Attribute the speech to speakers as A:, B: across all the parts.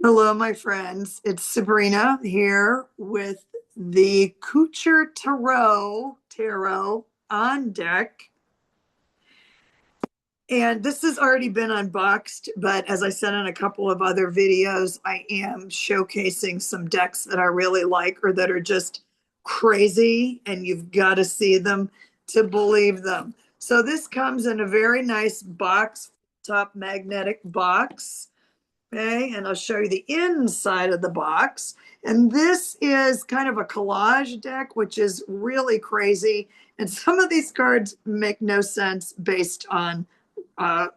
A: Hello, my friends. It's Sabrina here with the Couture Tarot on deck. And this has already been unboxed, but as I said in a couple of other videos, I am showcasing some decks that I really like or that are just crazy, and you've got to see them to believe them. So this comes in a very nice box, top magnetic box. Okay, and I'll show you the inside of the box. And this is kind of a collage deck, which is really crazy. And some of these cards make no sense based on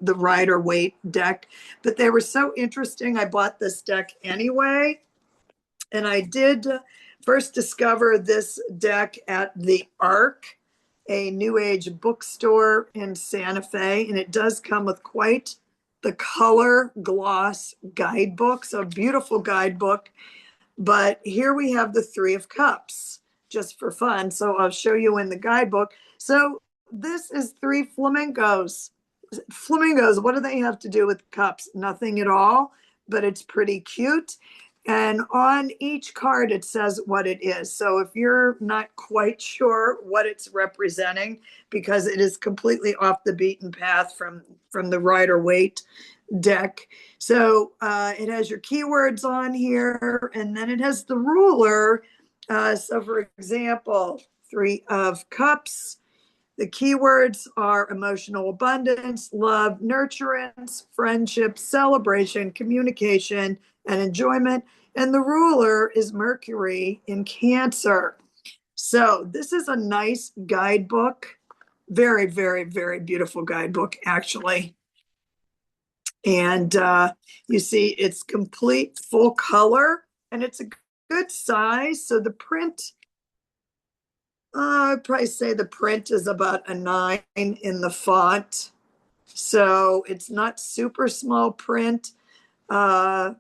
A: the Rider Waite deck, but they were so interesting. I bought this deck anyway. And I did first discover this deck at the Ark, a New Age bookstore in Santa Fe. And it does come with quite the color gloss guidebook, so beautiful guidebook. But here we have the Three of Cups just for fun. So I'll show you in the guidebook. So this is three flamingos. Flamingos, what do they have to do with cups? Nothing at all, but it's pretty cute. And on each card, it says what it is. So if you're not quite sure what it's representing, because it is completely off the beaten path from the Rider Waite deck. So it has your keywords on here, and then it has the ruler. So for example, Three of Cups. The keywords are emotional abundance, love, nurturance, friendship, celebration, communication, and enjoyment. And the ruler is Mercury in Cancer. So this is a nice guidebook. Very, very, very beautiful guidebook, actually. And you see it's complete full color, and it's a good size. So the print, I'd probably say the print is about a 9 in the font. So it's not super small print. Uh,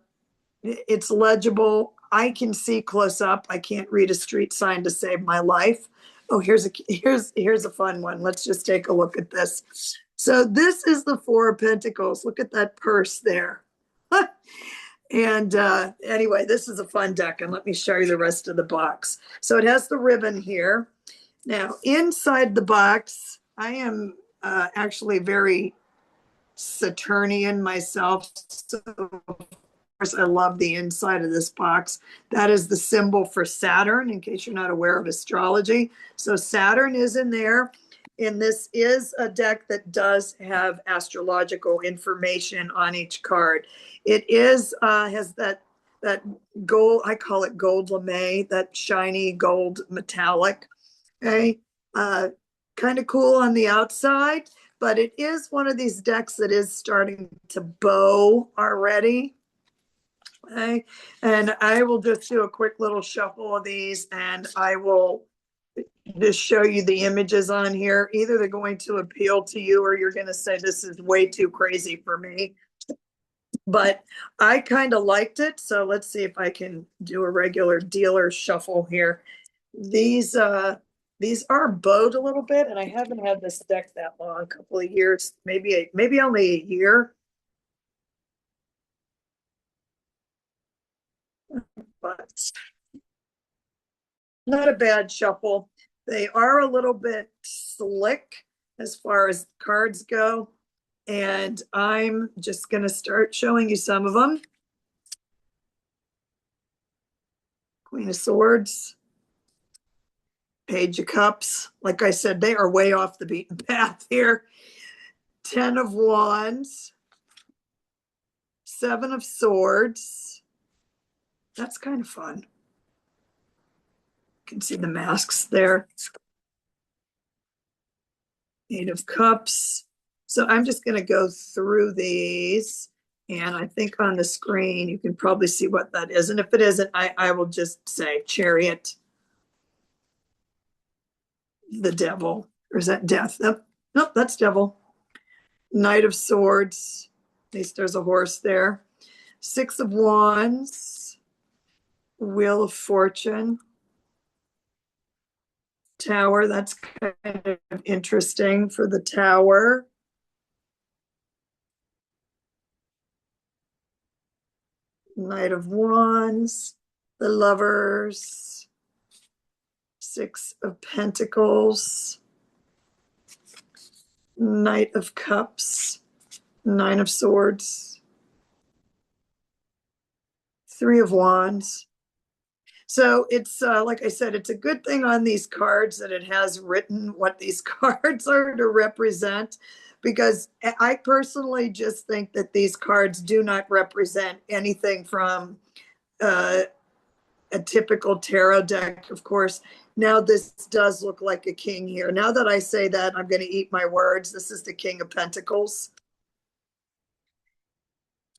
A: it's legible. I can see close up. I can't read a street sign to save my life. Oh, here's a fun one. Let's just take a look at this. So this is the Four of Pentacles. Look at that purse there. And anyway, this is a fun deck, and let me show you the rest of the box. So it has the ribbon here. Now, inside the box, I am actually very Saturnian myself. So, of course, I love the inside of this box. That is the symbol for Saturn, in case you're not aware of astrology. So Saturn is in there. And this is a deck that does have astrological information on each card. It is has that gold, I call it gold lame, that shiny gold metallic. Okay, kind of cool on the outside, but it is one of these decks that is starting to bow already. Okay, and I will just do a quick little shuffle of these, and I will just show you the images on here. Either they're going to appeal to you, or you're going to say this is way too crazy for me. But I kind of liked it, so let's see if I can do a regular dealer shuffle here. These are bowed a little bit, and I haven't had this deck that long, a couple of years, maybe only a year. But not a bad shuffle. They are a little bit slick as far as cards go, and I'm just going to start showing you some of them. Queen of Swords, Page of Cups. Like I said, they are way off the beaten path here. Ten of Wands, Seven of Swords. That's kind of fun. You can see the masks there. Eight of Cups. So I'm just going to go through these. And I think on the screen, you can probably see what that is. And if it isn't, I will just say Chariot, the Devil. Or is that Death? Nope, that's Devil. Knight of Swords. At least there's a horse there. Six of Wands. Wheel of Fortune. Tower. That's kind of interesting for the Tower. Knight of Wands, the Lovers, Six of Pentacles, Knight of Cups, Nine of Swords, Three of Wands. So it's like I said, it's a good thing on these cards that it has written what these cards are to represent, because I personally just think that these cards do not represent anything from uh, a typical tarot deck. Of course, now this does look like a king here. Now that I say that, I'm going to eat my words. This is the King of Pentacles.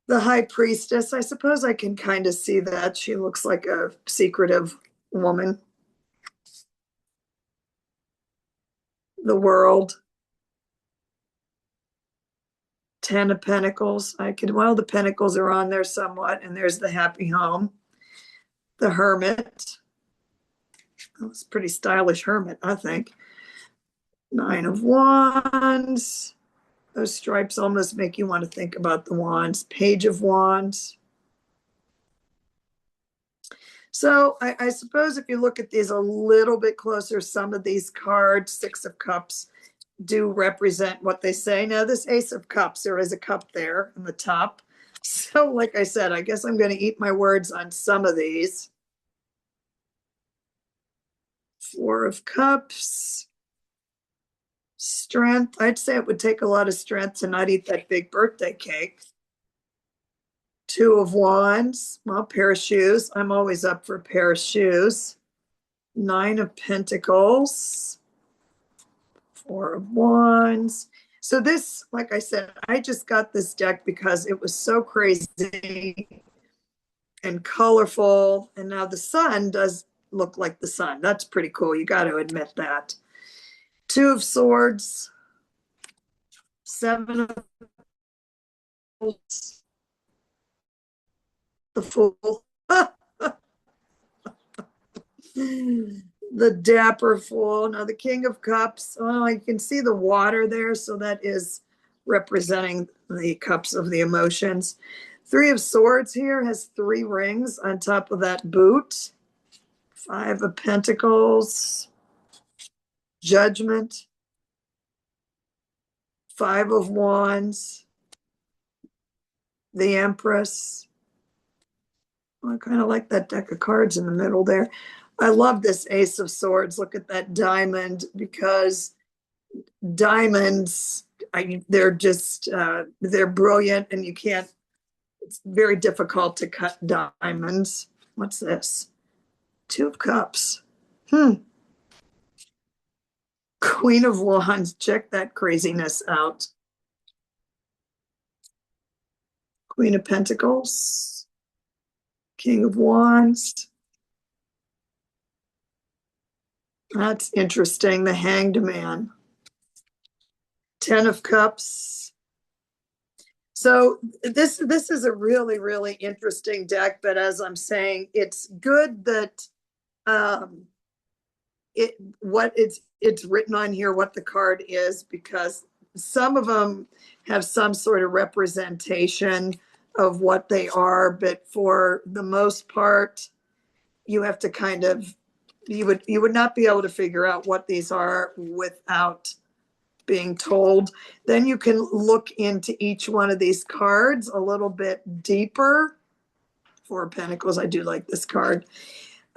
A: The High Priestess, I suppose I can kind of see that. She looks like a secretive woman. The World, Ten of Pentacles. Well, the Pentacles are on there somewhat, and there's the Happy Home. The Hermit. That was a pretty stylish hermit, I think. Nine of Wands. Those stripes almost make you want to think about the wands. Page of Wands. So I suppose if you look at these a little bit closer, some of these cards, Six of Cups, do represent what they say. Now, this Ace of Cups, there is a cup there on the top. So, like I said, I guess I'm going to eat my words on some of these. Four of Cups. Strength. I'd say it would take a lot of strength to not eat that big birthday cake. Two of Wands. Well, pair of shoes. I'm always up for a pair of shoes. Nine of Pentacles. Four of Wands. So this, like I said, I just got this deck because it was so crazy and colorful. And now the sun does look like the sun. That's pretty cool. You got to admit that. Two of Swords. Seven of Swords. The Fool. The Dapper Fool. Now the King of Cups. Oh, you can see the water there. So that is representing the cups of the emotions. Three of Swords here has three rings on top of that boot. Five of Pentacles. Judgment. Five of Wands. The Empress. I kind of like that deck of cards in the middle there. I love this Ace of Swords. Look at that diamond, because diamonds, they're just, they're brilliant, and you can't, it's very difficult to cut diamonds. What's this? Two of Cups. Queen of Wands. Check that craziness out. Queen of Pentacles. King of Wands. That's interesting. The Hanged Man. Ten of Cups. So this is a really, really interesting deck, but as I'm saying, it's good that it's written on here what the card is, because some of them have some sort of representation of what they are, but for the most part, you have to kind of, you would not be able to figure out what these are without being told. Then you can look into each one of these cards a little bit deeper. Four of Pentacles, I do like this card.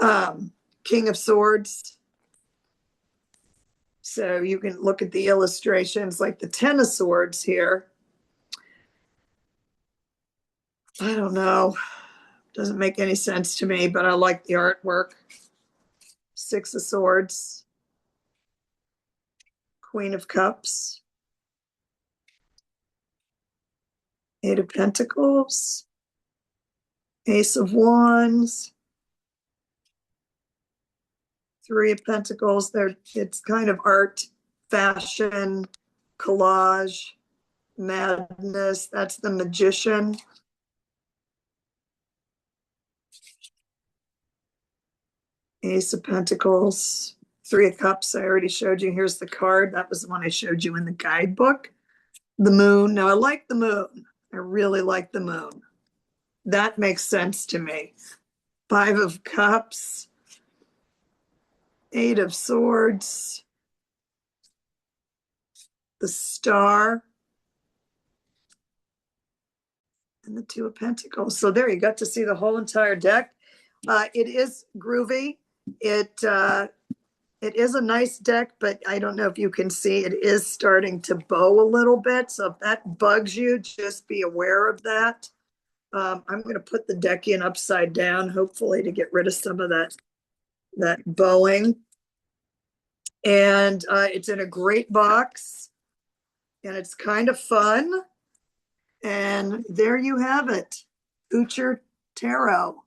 A: King of Swords. So you can look at the illustrations, like the Ten of Swords here. I don't know. Doesn't make any sense to me, but I like the artwork. Six of Swords. Queen of Cups. Eight of Pentacles. Ace of Wands. Three of Pentacles. It's kind of art, fashion, collage, madness. That's the Magician. Ace of Pentacles. Three of Cups, I already showed you. Here's the card. That was the one I showed you in the guidebook. The Moon. Now, I like the Moon. I really like the Moon. That makes sense to me. Five of Cups, Eight of Swords, the Star, and the Two of Pentacles. So there, you got to see the whole entire deck. It is groovy. It is a nice deck, but I don't know if you can see, it is starting to bow a little bit. So if that bugs you, just be aware of that. I'm going to put the deck in upside down, hopefully to get rid of some of that bowing. And it's in a great box, and it's kind of fun. And there you have it, COUTURE Tarot.